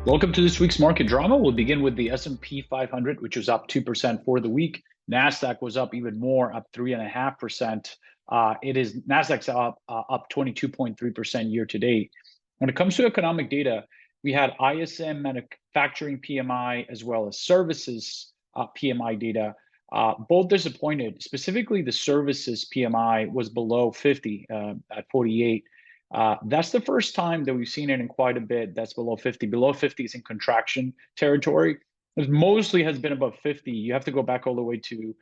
Welcome to this week's market drama. We'll begin with the S&P 500, which was up 2% for the week. NASDAQ was up even more, up 3.5%. NASDAQ's up 22.3% year to date. When it comes to economic data, we had ISM manufacturing PMI as well as services PMI data, both disappointed. Specifically, the services PMI was below 50 at 48. That's the first time that we've seen it in quite a bit. That's below 50. Below 50 is in contraction territory. It mostly has been above 50. You have to go back all the way to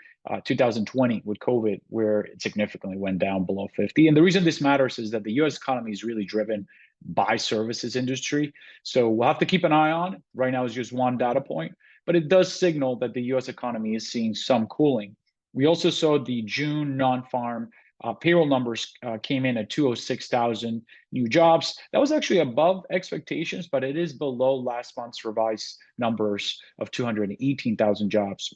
2020 with COVID, where it significantly went down below 50. And the reason this matters is that the US economy is really driven by services industry. So we'll have to keep an eye on it. Right now is just one data point, but it does signal that the US economy is seeing some cooling. We also saw the June non-farm payroll numbers came in at 206,000 new jobs. That was actually above expectations, but it is below last month's revised numbers of 218,000 jobs.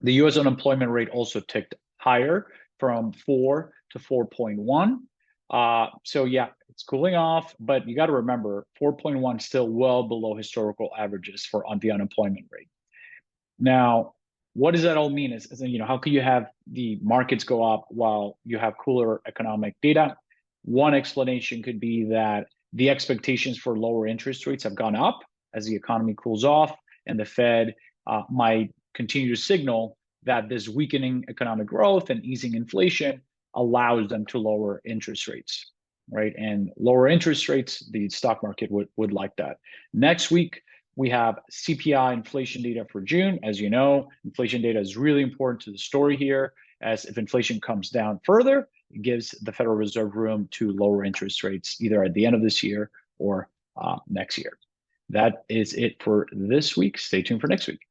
The US unemployment rate also ticked higher from 4 to 4.1. So yeah, it's cooling off, but you got to remember 4.1 still well below historical averages on the unemployment rate. Now, what does that all mean? How can you have the markets go up while you have cooler economic data? One explanation could be that the expectations for lower interest rates have gone up as the economy cools off, and the Fed might continue to signal that this weakening economic growth and easing inflation allows them to lower interest rates, right? And lower interest rates, the stock market would like that. Next week, we have CPI inflation data for June. As you know, inflation data is really important to the story here, as if inflation comes down further, it gives the Federal Reserve room to lower interest rates either at the end of this year or next year. That is it for this week. Stay tuned for next week.